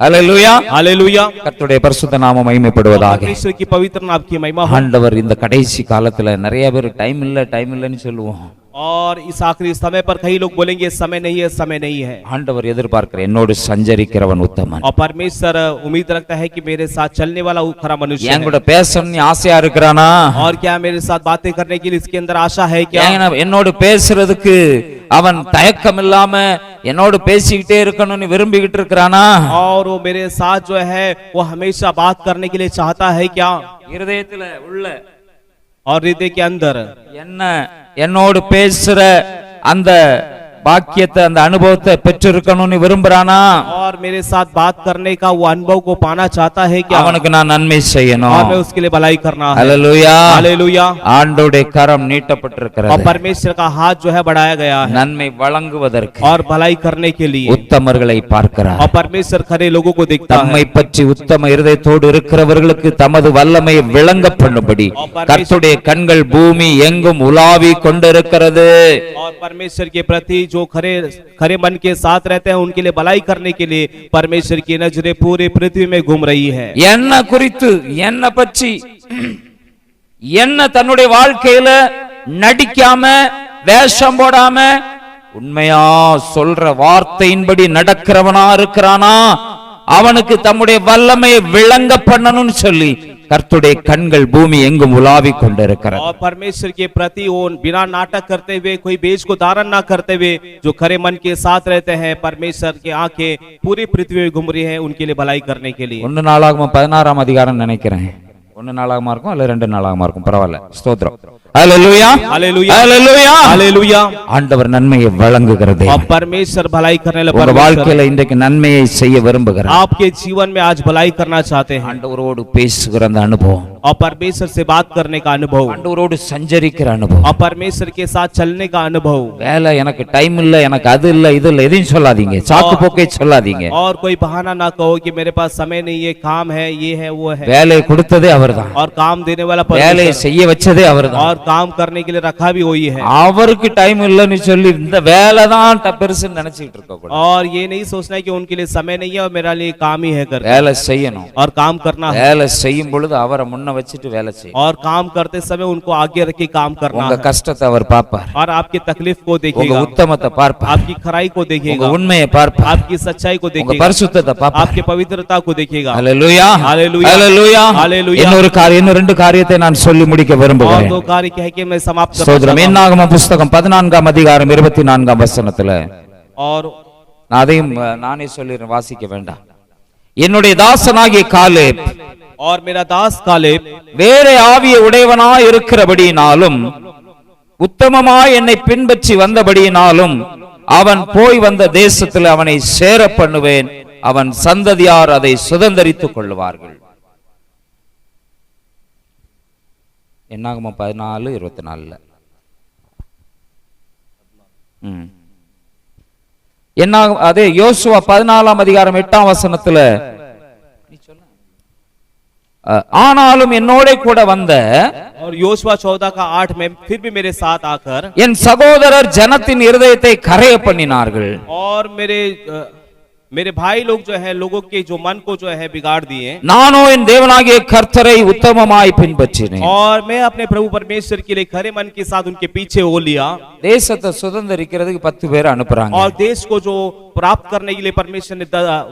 हालेलुया। हालेलुया। கர்த்தருடைய பரிசுத்த நாமம் மகிமைப்படுவதாக. परमेश्वर की पवित्र नाम की महिमा हो। ஆண்டவர் இந்த கடைசி காலத்துல நிறைய பேர் டைம் இல்லன்னு சொல்லுவோம். और इस आखिरी समय पर कई लोग बोलेंगे समय नहीं है, समय नहीं है। ஆண்டவர் எதிர்பார்க்கிற என்னோடு சஞ்சரிக்கிறவன் உத்தமன். और परमेश्वर उम्मीद रखता है कि मेरे साथ चलने वाला वो खरा मनुष्य என் है। கூட பேசணும்னு ஆசையா இருக்கிறானா? और क्या मेरे साथ बातें करने के लिए इसके अंदर आशा है क्या? என்னோடு பேசுறதுக்கு அவன் தயக்கம் இல்லாம என்னோடு பேசிக்கிட்டே இருக்கணும்னு விரும்பிக்கிட்டு இருக்கிறானா? और वो मेरे साथ जो है वो हमेशा बात करने के लिए चाहता है क्या? இருதயத்துல உள்ள और हृदय के अंदर என்னோடு பேசுற அந்த பாக்கியத்தை, அந்த அனுபவத்தை பெற்றிருக்கணும்னு விரும்புறானா? और मेरे साथ बात करने का वो अनुभव को पाना चाहता है क्या? அவனுக்கு நான் நன்மை செய்யணும். और मैं उसके लिए भलाई करना है। हालेलुया। हालेलुया। ஆண்டவருடைய கரம் நீட்டப்பட்டிருக்கிறது. और परमेश्वर का हाथ जो है बढ़ाया गया है நன்மை வழங்குவதற்கு, और भलाई करने के लिए। உத்தமர்களை பார்க்கிறார். और परमेश्वर खरे लोगों को देखता தம்மை है। பற்றி உத்தம இருதயத்தோடு இருக்கிறவர்களுக்கு தமது வல்லமையை விளங்க பண்ணும்படி கர்த்தருடைய கண்கள் பூமி எங்கும் உலாவி கொண்டிருக்கிறது. और परमेश्वर के प्रति जो खरे मन के साथ रहते हैं उनके लिए भलाई करने के लिए परमेश्वर की नजरें पूरे पृथ्वी में घूम रही है। என்ன குறித்து, என்ன பற்றி, என்ன தன்னுடைய வாழ்க்கையில நடிக்காம வேஷம் போடாம உண்மையா சொல்ற வார்த்தையின்படி நடக்கிறவனா இருக்கிறானா, அவனுக்கு தம்முடைய வல்லமையை விளங்க பண்ணணும்னு சொல்லி கர்த்தருடைய கண்கள் பூமி எங்கும் உலாவிக் கொண்டிருக்கிறது. और परमेश्वर के प्रति वो बिना नाटक करते हुए, कोई बेच को धारण ना करते हुए, जो खरे मन के साथ रहते हैं, परमेश्वर की आंखें पूरी पृथ्वी में घूम रही है उनके लिए भलाई करने के लिए. 1 நாளாகமம் 16ஆம் அதிகாரம் நினைக்கிறேன். 1 நாளாகமா இருக்கும் அல்ல 2 நாளாகமா இருக்கும், பரவாயில்ல. ஸ்தோத்திரம். Hallelujah hallelujah hallelujah hallelujah. ஆண்டவர் நன்மையை வழங்குகிறது. और परमेश्वर भलाई करने वाला உங்க வாழ்க்கையில இன்றைக்கு நன்மையை செய்ய விரும்புகிறார். आपके जीवन में आज भलाई करना चाहते हैं. ஆண்டவரோடு பேசுகிற அந்த அனுபவம், और परमेश्वर से बात करने का अनुभव, ஆண்டவரோடு சஞ்சரிக்கிற அனுபவம், और परमेश्वर के साथ चलने का अनुभव. வேலை எனக்கு டைம் இல்ல, எனக்கு அது இல்ல, இது இல்ல, எதையும் சொல்லாதீங்க, சாக்கு போக்கே சொல்லாதீங்க. और कोई बहाना ना कहो कि मेरे पास समय नहीं है, काम है, ये है, वो है. வேலையை கொடுத்ததே அவர்தான், और काम देने वाला வேலையை परमेश्वर, செய்ய வச்சதே அவர்தான். और काम करने के लिए रखा भी वही है. அவருக்கு டைம் இல்லன்னு சொல்லி இந்த வேலை தான் பெருசுன்னு நினைச்சிட்டு இருக்க கூடாது. और ये नहीं सोचना है कि उनके लिए समय नहीं है और मेरा लिए काम ही है कर, வேலை செய்யணும். और काम करना है. வேலை செய்யும் பொழுது அவரை முன்ன வச்சுட்டு வேலை செய்யணும். और काम करते समय उनको आगे रख के काम करना உங்க है. கஷ்டத்தை அவர் பார்ப்பார், और आपकी तकलीफ को உங்க देखेगा, உத்தமத்தை பார்ப்பார், आपकी खराई को உங்க देखेगा, உண்மையை பார்ப்பார், आपकी सच्चाई को உங்க देखेगा, பரிசுத்தத்தை பார்ப்பார். आपकी पवित्रता को देखेगा. ஹalleluya हालेलुया ஹalleluya हालेलुया. இன்னொரு காரியம், இன்னும் 2 காரியத்தை நான் சொல்லி முடிக்க और விரும்புகிறேன். 2 कार्य कह के मैं समाप्त करना ஸ்தோத்திரம். चाहता हूं. என்னாகமம் புஸ்தகம் 14ஆம் அதிகாரம் 24ஆம் வசனத்துல और நான் அதையும் நானே சொல்லிறேன், வாசிக்க வேண்டாம். என்னுடைய தாசனாகிய காலேப் और मेरा दास कालेब வேற ஆவியை உடையவனாய் இருக்கிறபடியினாலும் உத்தமமாய் என்னை பின்பற்றி வந்தபடியினாலும் அவன் போய் வந்த தேசத்தில் அவனை சேர பண்ணுவேன், அவன் சந்ததியார் அதை சுதந்தரித்துக் கொள்வார்கள். என்னாகுமா 14:24 என்ன அதே யோசுவா 14ஆம் அதிகாரம் 8ஆம் வசனத்துல ஆனாலும் என்னோட கூட வந்த और योशुआ 14 का 8 में फिर भी मेरे साथ आकर என் சகோதரர் ஜனத்தின் இருதயத்தை கரைய பண்ணினார்கள். और मेरे भाई लोग जो है लोगों के जो मन को जो है बिगाड़ दिए. நானோ என் தேவனாகிய கர்த்தரை உத்தமமாய் பின்பற்றினேன். और मैं अपने प्रभु परमेश्वर के लिए खरे मन के साथ उनके पीछे हो लिया. தேசத்தை சுதந்தரிக்கிறதுக்கு 10 பேர் அனுப்புறாங்க. और देश को जो प्राप्त करने के लिए परमेश्वर ने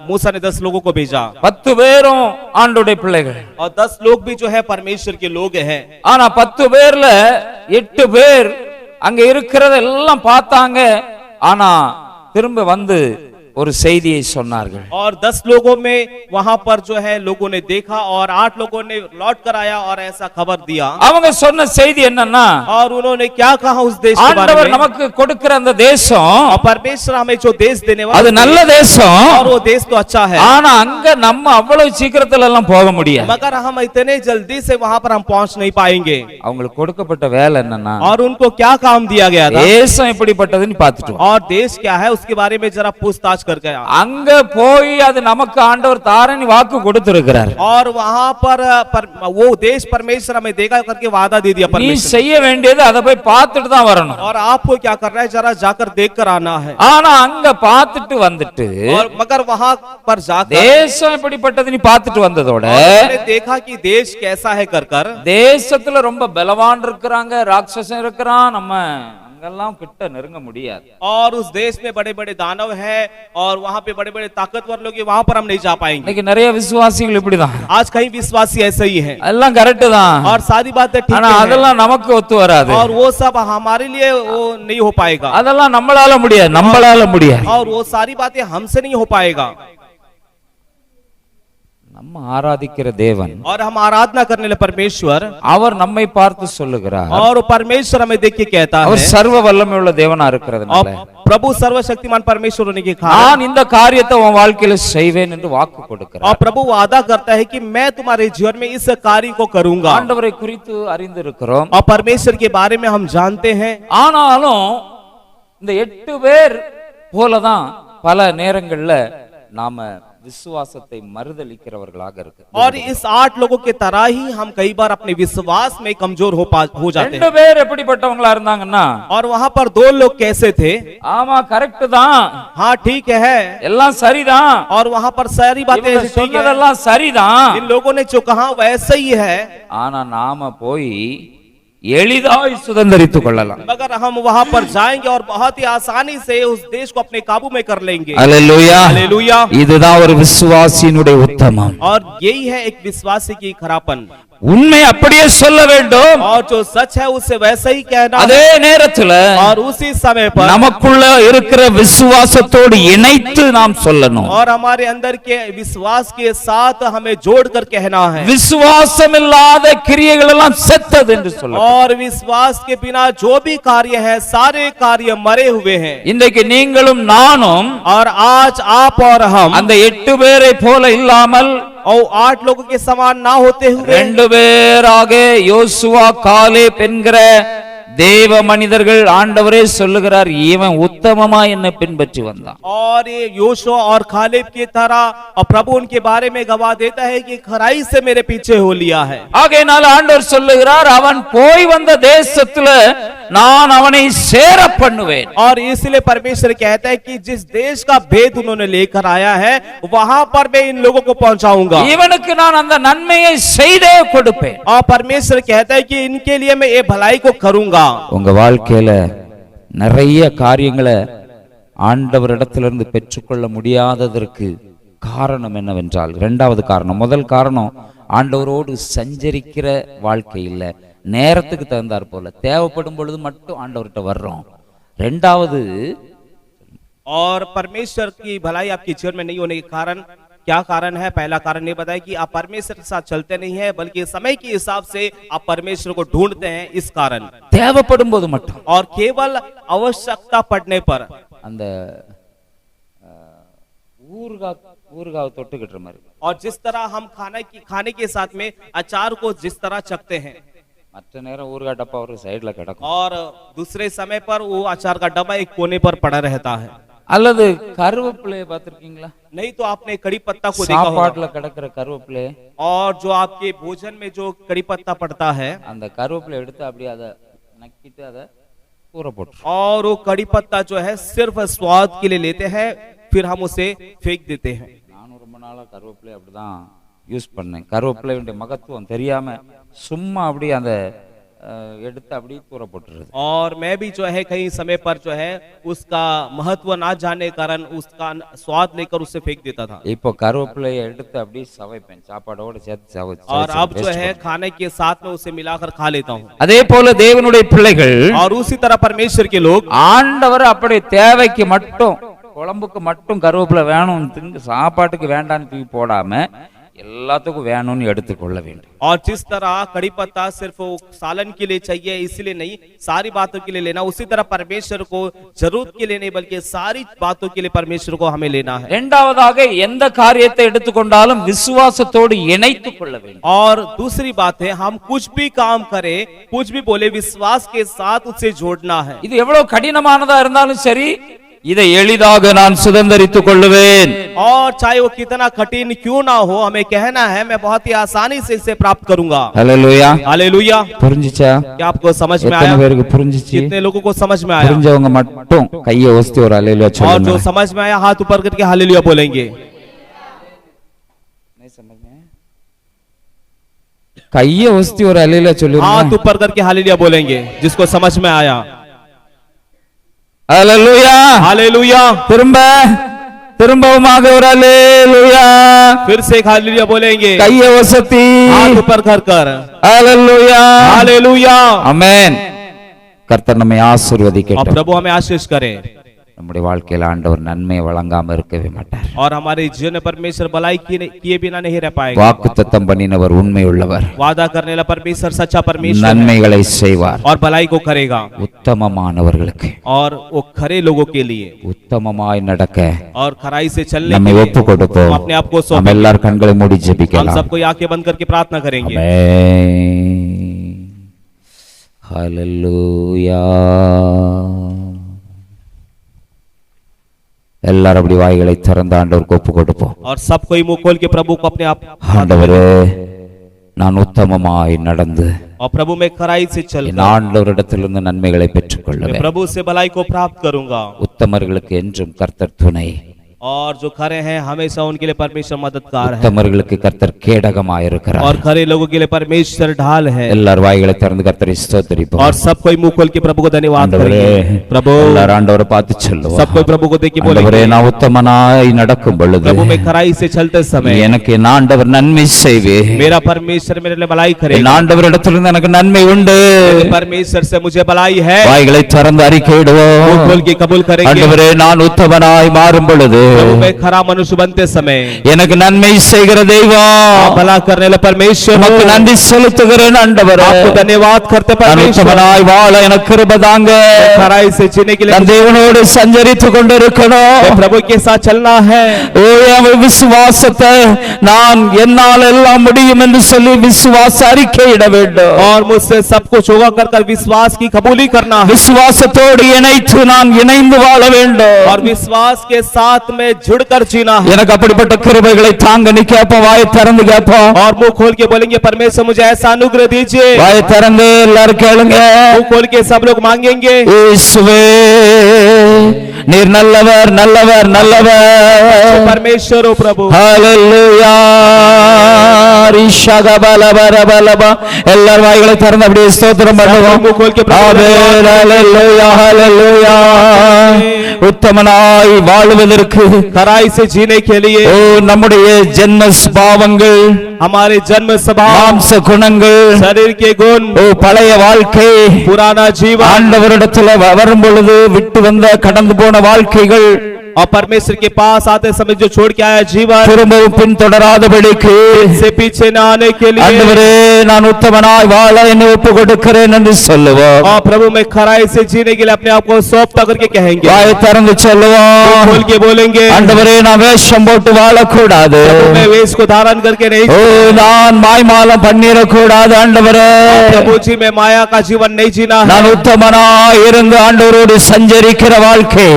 मूसा ने 10 लोगों को भेजा. 10 பேரும் ஆண்டவருடைய பிள்ளைகள். और 10 लोग भी जो है परमेश्वर के लोग हैं. ஆனா 10 பேர்ல 8 பேர் அங்க இருக்கிறதெல்லாம் பார்த்தாங்க, ஆனா திரும்ப வந்து ஒரு செய்தியை சொன்னார்கள். और 10 लोगों में वहां पर जो है लोगों ने देखा और 8 लोगों ने लौट कर आया और ऐसा खबर दिया. அவங்க சொன்ன செய்தி என்னன்னா, और उन्होंने क्या कहा उस देश के बारे ஆண்டவர் में. நமக்கு கொடுக்கிற அந்த தேசம் और परमेश्वर हमें जो देश देने वाला அது நல்ல தேசம், और वो देश तो अच्छा है. ஆனா அங்க நம்ம அவ்வளவு சீக்கிரத்துல எல்லாம் போக முடியாது. मगर हम इतने जल्दी से वहां पर हम पहुंच नहीं पाएंगे. அவங்களுக்கு கொடுக்கப்பட்ட வேலை என்னன்னா, और उनको क्या काम दिया गया था தேசம் எப்படிப்பட்டதுன்னு பார்த்துட்டோம். और देश क्या है उसके बारे में जरा पूछताछ करके அங்க போய் அது நமக்கு ஆண்டவர் தாரன்னு வாக்கு கொடுத்திருக்கிறார். और वहां पर वो देश परमेश्वर हमें देगा करके वादा दे दिया நீ परमेश्वर. செய்ய வேண்டியது அதை போய் பார்த்துட்டு தான் வரணும். और आपको क्या करना है, जरा जाकर देख कर आना है. ஆனா அங்க பார்த்துட்டு வந்துட்டு और मगर वहां पर जाकर தேசம் எப்படிப்பட்டதுன்னு பார்த்துட்டு வந்ததோட मैंने देखा कि देश कैसा है कर தேசத்துல ரொம்ப பலவான் இருக்கிறாங்க, ராட்சசன் இருக்கிறான், நம்ம அங்கெல்லாம் கிட்ட நெருங்க முடியாது. और उस देश में बड़े बड़े दानव है और वहां पे बड़े बड़े ताकतवर लोग हैं, वहां पर हम नहीं जा पाएंगे. இன்னைக்கு நிறைய விசுவாசிகள் இப்படிதான், आज कई विश्वासी ऐसे ही है. எல்லாம் கரெக்ட் தான், और सारी बातें ठीक ஆனா है அதெல்லாம் நமக்கு ஒத்து வராது. और वो सब हमारे लिए वो नहीं हो पाएगा. அதெல்லாம் நம்மளால முடியாது. और वो सारी बातें हमसे नहीं हो पाएगा. நம்ம ஆராதிக்கிற தேவன், और हम आराधना करने वाले परमेश्वर, அவர் நம்மை பார்த்து சொல்லுகிறார், और परमेश्वर हमें देख के कहता அவர் है, சர்வ வல்லமையுள்ள தேவனா இருக்கிறதுனால और प्रभु सर्वशक्तिमान परमेश्वर होने के कारण நான் இந்த காரியத்தை உன் வாழ்க்கையில செய்வேன் என்று வாக்கு கொடுக்கிறார். और प्रभु वादा करता है कि मैं तुम्हारे जीवन में इस कार्य को करूंगा. ஆண்டவரை குறித்து அறிந்திருக்கிறோம், और परमेश्वर के बारे में हम जानते हैं. ஆனாலும் இந்த 8 பேர் போலதான் பல நேரங்கள்ல நாம விசுவாசத்தை மறுதலிக்கிறவர்களாக இருக்கு. और इस 8 लोगों के तरह ही हम कई बार अपने विश्वास में कमजोर हो जाते 2 हैं. பேர் எப்படிப்பட்டவங்களா இருந்தாங்கன்னா, और वहां पर 2 लोग कैसे थे? ஆமா கரெக்ட் தான், हाँ ठीक है, எல்லாம் சரிதான், और वहां पर सारी बातें இவங்க ऐसी ठीक है. சொன்னதெல்லாம் சரிதான், इन लोगों ने जो कहा वैसे ही है. ஆனா நாம போய் எளிதாய் சுதந்தரித்துக் கொள்ளலாம். मगर हम वहां पर जाएंगे और बहुत ही आसानी से उस देश को अपने काबू में कर लेंगे। அல்லேலூயா. हालेलुया। இதுதான் ஒரு விசுவாசியினுடைய உத்தமம். और यही है एक विश्वासी की खरापन। உண்மை அப்படியே சொல்ல வேண்டும். और जो सच है उसे वैसे ही कहना। அதே நேரத்துல और उसी समय पर நமக்குள்ள இருக்கிற விசுவாசத்தோடு இணைத்து நாம் சொல்லணும். और हमारे अंदर के विश्वास के साथ हमें जोड़कर कहना है। விசுவாசம் இல்லாத கிரியைகள் எல்லாம் செத்தது என்று சொல்லணும். और विश्वास के बिना जो भी कार्य है सारे कार्य मरे हुए हैं। இன்றைக்கு நீங்களும் நானும் और आज आप और हम அந்த 8 பேரை போல இல்லாமல் और 8 लोगों के समान ना होते हुए 2 பேராக யோசுவா காலேப் என்கிற தேவ மனிதர்கள் ஆண்டவரே சொல்லுகிறார், இவன் உத்தமமா என்னை பின்பற்றி வந்தான். और ये योशुआ और खालेब की तरह और प्रभु उनके बारे में गवाह देता है कि खराई से मेरे पीछे हो लिया है। ஆகையினால ஆண்டவர் சொல்லுகிறார், அவன் போய் வந்த தேசத்துல நான் அவனை சேர பண்ணுவேன். और इसलिए परमेश्वर कहता है कि जिस देश का भेद उन्होंने लेकर आया है वहां पर मैं इन लोगों को पहुंचाऊंगा। இவனுக்கு நான் அந்த நன்மையை செய்தே கொடுப்பேன். और परमेश्वर कहता है कि इनके लिए मैं ये भलाई को करूंगा। உங்க வாழ்க்கையில நிறைய காரியங்களை ஆண்டவரிடத்திலிருந்து பெற்றுக்கொள்ள முடியாததற்கு காரணம் என்னவென்றால், இரண்டாவது காரணம், முதல் காரணம் ஆண்டவரோடு சஞ்சரிக்கிற வாழ்க்கை இல்ல, நேரத்துக்கு தகுந்தாற் போல தேவைப்படும் பொழுது மட்டும் ஆண்டவர்கிட்ட வர்றோம். இரண்டாவது, और परमेश्वर की भलाई आपके जीवन में नहीं होने के कारण क्या कारण है? पहला कारण ये बताया कि आप परमेश्वर के साथ चलते नहीं है बल्कि समय के हिसाब से आप परमेश्वर को ढूंढते हैं। इस कारण தேவைப்படும் போது மட்டும், और केवल आवश्यकता पड़ने पर அந்த ஊறுகாய் தொட்டுக்கிட்ட மாதிரி, और जिस तरह हम खाने के साथ में अचार को जिस तरह चखते हैं மற்ற நேரம் ஊறுகாய் டப்பா ஒரு சைடுல கிடக்கும், और दूसरे समय पर वो अचार का डब्बा एक कोने पर पड़ा रहता है। அல்லது கருவேப்பிலையை பார்த்திருக்கீங்களா? नहीं तो आपने कड़ी पत्ता को देखा होगा। சாப்பாட்டுல கிடக்கிற கருவேப்பிலை, और जो आपके भोजन में जो कड़ी पत्ता पड़ता है அந்த கருவேப்பிலை எடுத்து அப்படியே அதை நக்கிட்டு அதை ஊற போட்டு, और वो कड़ी पत्ता जो है सिर्फ स्वाद के लिए लेते हैं फिर हम उसे फेंक देते हैं। நானும் ரொம்ப நாளா கருவேப்பிலை அப்படிதான் யூஸ் பண்ணேன். கருவேப்பிலையுடைய மகத்துவம் தெரியாம சும்மா அப்படியே அந்த எடுத்து அப்படியே தூர போட்டுறது। और मैं भी जो है कई समय पर जो है उसका महत्व ना जानने कारण उसका स्वाद लेकर उसे फेंक देता था। இப்போ கருவேப்பிலையை எடுத்து அப்படியே சவைப்பேன், சாப்பாடோட சேர்த்து சவைச்சு। और अब जो है खाने के साथ में उसे मिलाकर खा लेता हूँ। அதே போல தேவனுடைய பிள்ளைகள், और उसी तरह परमेश्वर के लोग ஆண்டவர் அப்படி தேவைக்கு மட்டும், குழம்புக்கு மட்டும் கருவேப்பிலை வேணும், சாப்பாட்டுக்கு வேண்டான்னு தூக்கி போடாம எல்லாத்துக்கும் வேணும்னு எடுத்துக்கொள்ள வேண்டும்। और जिस तरह कड़ी पत्ता सिर्फ सालन के लिए चाहिए इसलिए नहीं, सारी बातों के लिए लेना, उसी तरह परमेश्वर को जरूरत के लिए नहीं बल्कि सारी बातों के लिए परमेश्वर को हमें लेना है। இரண்டாவதாக எந்த காரியத்தை எடுத்துக்கொண்டாலும் விசுவாசத்தோடு இணைத்துக் கொள்ள வேண்டும்। और दूसरी बात है हम कुछ भी काम करें, कुछ भी बोले, विश्वास के साथ उसे जोड़ना है। இது எவ்வளவு கடினமானதா இருந்தாலும் சரி, இதை எளிதாக நான் சுதந்தரித்துக் கொள்ளுவேன்। और चाहे वो कितना कठिन क्यों ना हो हमें कहना है मैं बहुत ही आसानी से इसे प्राप्त करूंगा। ஹல்லேலூயா, हालेलुया। புரிஞ்சுச்சா? क्या आपको समझ में எத்தனை आया? பேருக்கு புரிஞ்சுச்சு? कितने लोगों को समझ में आया? புரிஞ்சவங்க மட்டும் கையை ஒஸ்தி ஒரு ஹல்லேலூயா और சொல்லுங்க। जो समझ में आया हाथ ऊपर करके हालेलुया बोलेंगे। नहीं समझ में? கையை ஒஸ்தி ஒரு ஹல்லேலூயா சொல்லுங்க। हाथ ऊपर करके हालेलुया बोलेंगे जिसको समझ में आया। ஹல்லேலூயா, हालेलुया। திரும்பவுமாக ஒரு ஹல்லேலூயா, फिर से एक हालेलुया बोलेंगे கையை ஒசத்தி हाथ ऊपर कर कर। ஹல்லேலூயா, हालेलुया। ஆமென்। கர்த்தர் நம்மை और ஆசீர்வதிக்கட்டும்। प्रभु हमें आशीष करे நம்முடைய வாழ்க்கையில ஆண்டவர் நன்மையை வழங்காம இருக்கவே மாட்டார்। और हमारे जीवन में परमेश्वर भलाई किए बिना नहीं रह पाएगा। வாக்குத்தத்தம் பண்ணினவர் உண்மை உள்ளவர், वादा करने वाला परमेश्वर सच्चा परमेश्वर है நன்மைகளை செய்வார்। और भलाई को करेगा। உத்தமமானவர்களுக்கு, और वो खरे लोगों के लिए உத்தமமாய் நடக்க और खराई से चलने நம்மை के ஒப்பு लिए கொடுப்போம்। हम अपने आप को நம்ம सौंपेंगे। எல்லாரும் கண்களை மூடி हम ஜெபிக்கலாம்। सबको आंखें बंद करके प्रार्थना करेंगे। ஆமென், ஹல்லேலூயா। எல்லாரும் அப்படி வாய்களை திறந்து ஆண்டவருக்கு ஒப்பு கொடுப்போம்। और सब कोई मुंह खोल के प्रभु को अपने आप ஆண்டவரே, நான் உத்தமமாய் நடந்து और प्रभु में खराई से चल என் ஆண்டவரிடத்திலிருந்து நன்மைகளை பெற்றுக் கொள்ளுவேன்। प्रभु से भलाई को प्राप्त करूंगा। உத்தமர்களுக்கு என்றும் கர்த்தர் துணை, और जो खरे हैं हमेशा उनके लिए परमेश्वर मददगार है உத்தமர்களுக்கு கர்த்தர் கேடகமாயிருக்கிறார். और खरे लोगों के लिए परमेश्वर ढाल है எல்லார் வாய்களை திறந்து கர்த்தரை ஸ்தோத்திரிப்போம். और सब कोई मुंह खोल के प्रभु को धन्यवाद ஆண்டவரே, करेंगे। प्रभु எல்லார் ஆண்டவரை பார்த்து சொல்லுவோம். सब कोई प्रभु को देख के ஆண்டவரே, बोलेंगे நான் உத்தமனாய் நடக்கும் பொழுது प्रभु में खराई से चलते समय எனக்கு என் ஆண்டவர் நன்மை செய்வே. मेरा परमेश्वर मेरे लिए भलाई என் करेगा ஆண்டவரிடத்திலிருந்து எனக்கு நன்மை உண்டு. मेरे परमेश्वर से मुझे भलाई है வாய்களை திறந்து அறிக்கையிடுவோம். मुंह खोल के कबूल करेंगे ஆண்டவரே, நான் உத்தமனாய் மாறும் பொழுது प्रभु में खरा मनुष्य बनते समय எனக்கு நன்மை செய்கிற தெய்வம், भला करने वाला परमेश्वर हो। உமக்கு நன்றி செலுத்துகிறேன் ஆண்டவரே. आपको धन्यवाद करते நான் परमेश्वर உத்தமனாய் வாழ எனக்கு கிருபை தாங்க. खराई से जीने के लिए நான் தேவனோடு சஞ்சரித்து கொண்டிருக்கணும். मुझे प्रभु के साथ चलना है ஓ, என் விசுவாசத்தை நான் என்னால் எல்லாம் முடியும் என்று சொல்லி விசுவாச அறிக்கையிட வேண்டும். और मुझसे सब कुछ होगा कर विश्वास की कबूली करना है விசுவாசத்தோடு இணைத்து நான் இணைந்து வாழ வேண்டும். और विश्वास के साथ में जुड़कर जीना है எனக்கு அப்படிப்பட்ட கிருபைகளை தாங்க. நீ கேப்ப வாயை திறந்து கேப்போம். और मुंह खोल के बोलेंगे परमेश्वर मुझे ऐसा अनुग्रह दीजिए வாயை திறந்து எல்லாரும் கேளுங்க. मुंह खोल के सब लोग मांगेंगे இயேசுவே, நீர் நல்லவர் நல்லவர் நல்லவர். परमेश्वर हो प्रभु ஹalleluya. ரிஷகபலபரபலப. எல்லாரும் வாய்களை திறந்து அப்படியே ஸ்தோத்திரம் பண்ணுவோம். मुंह खोल के ஆமென். ஹalleluya ஹalleluya. உத்தமனாய் வாழுவதற்கு खराई से जीने के लिए ஓ, நம்முடைய ஜென்ம சுபாவங்கள், हमारे जन्म स्वभाव மாம்ச குணங்கள், शरीर के गुण ஓ, பழைய வாழ்க்கை, पुराना जीवन ஆண்டவரிடத்துல வரும் பொழுது விட்டு வந்த கடந்து போன வாழ்க்கைகள் और परमेश्वर के पास आते समय जो छोड़ के आया जीवन திரும்பவும் பின்தொடராதபடிக்கு से पीछे न आने के लिए ஆண்டவரே, நான் உத்தமனாய் வாழ என்னை ஒப்பு கொடுக்கிறேன் என்று சொல்லுவோம். और प्रभु में खराई से जीने के लिए अपने आप को सौंपता करके कहेंगे வாயை திறந்து சொல்லுவோம். खोल के बोलेंगे ஆண்டவரே, நான் வேஷம் போட்டு வாழக்கூடாது. प्रभु मैं वेश को धारण करके नहीं ஓ, நான் மாய்மாலம் பண்ணிடக்கூடாது. ஆண்டவரே, प्रभु जी में माया का जीवन नहीं जीना है நான் உத்தமனாய் இருந்து ஆண்டவரோடு சஞ்சரிக்கிற வாழ்க்கை,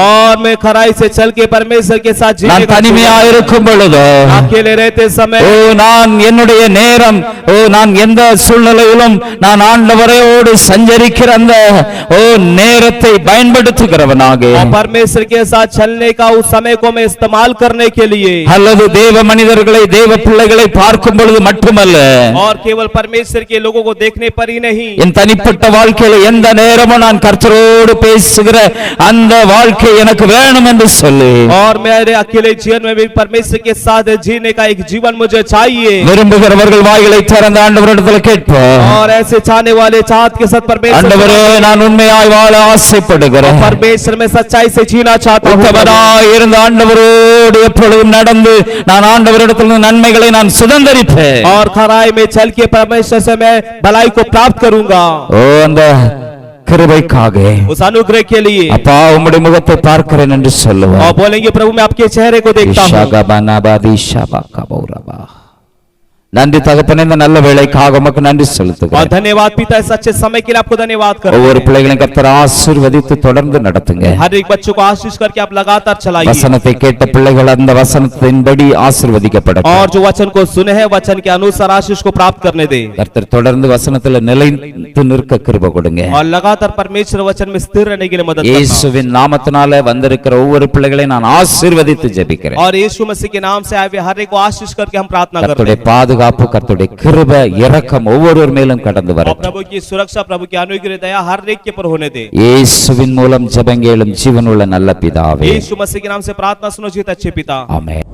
और मैं खराई से चल के परमेश्वर के साथ जीने நான் का தனிமையா இருக்கும் பொழுது जीवन, अकेले रहते समय ஓ, நான் என்னுடைய நேரம், ஓ, நான் எந்த சூழ்நிலையிலும் நான் ஆண்டவரோடு சஞ்சரிக்கிற அந்த ஓ நேரத்தை பயன்படுத்துகிறவனாக, और परमेश्वर के साथ चलने का उस समय को मैं इस्तेमाल करने के लिए அல்லது தேவ மனிதர்களை தேவ பிள்ளைகளை பார்க்கும் பொழுது மட்டுமல்ல, और केवल परमेश्वर के लोगों को देखने पर ही नहीं என் தனிப்பட்ட வாழ்க்கையில எந்த நேரமும் நான் கர்த்தரோடு பேசுகிற அந்த வாழ்க்கை எனக்கு வேணும் என்று சொல்லி और मेरे अकेले जीवन में भी परमेश्वर के साथ जीने का एक जीवन मुझे चाहिए விரும்புகிறவர்கள் வாய்களை திறந்து ஆண்டவரிடத்தில் கேட்போம். और ऐसे चाहने वाले चाहत के साथ परमेश्वर ஆண்டவரே, நான் உண்மையாய் வாழ ஆசைப்படுகிறேன். परमेश्वर में सच्चाई से जीना चाहता हूँ உத்தமனாய் இருந்த ஆண்டவரோடு எப்பொழுதும் நடந்து நான் ஆண்டவரிடத்தில் நன்மைகளை நான் சுதந்தரிப்பேன். और खराई में चल के परमेश्वर से मैं भलाई को प्राप्त करूंगा ஓ, அந்த கிருபைக்காக उस अनुग्रह के लिए அப்பா உம்முடைய முகத்தை பார்க்கிறேன் என்று சொல்லுவோம். और बोलेंगे प्रभु मैं आपके चेहरे को देखता हूँ இஷகபனபதி ஷபகபௌரபா. நன்றி தகப்பனே, இந்த நல்ல வேளைக்காக உமக்கு நன்றி और செலுத்துகிறேன். धन्यवाद पिता इस अच्छे समय के लिए आपको धन्यवाद करो ஒவ்வொரு பிள்ளைகளையும் கர்த்தர் ஆசீர்வதித்து தொடர்ந்து நடத்துங்க. हर एक बच्चों को आशीष करके आप लगातार चलाइए வசனத்தை கேட்ட பிள்ளைகள் அந்த வசனத்தின்படி ஆசீர்வதிக்கப்படட்டும். और जो वचन को सुने हैं वचन के अनुसार आशीष को प्राप्त करने दे கர்த்தர் தொடர்ந்து வசனத்துல நிலைத்து நிற்க கிருபை கொடுங்க. और लगातार परमेश्वर वचन में स्थिर रहने के लिए मदद करना இயேசுவின் நாமத்தினால வந்திருக்கிற ஒவ்வொரு பிள்ளைகளையும் நான் ஆசீர்வதித்து ஜெபிக்கிறேன். और यीशु मसीह के नाम से आए हुए हर एक को आशीष करके हम प्रार्थना करते கர்த்தருடைய हैं பாதுகாப்பு, கர்த்தருடைய கிருபை, இரக்கம் ஒவ்வொருவர் மேலும் கடந்து और வரட்டும். प्रभु की सुरक्षा, प्रभु की अनुग्रह दया हर एक के पर होने दे இயேசுவின் மூலம் ஜெபங்களும் ஜீவனுள்ள நல்ல பிதாவே, यीशु मसीह के नाम से प्रार्थना सुनो जीत अच्छे पिता ஆமென்.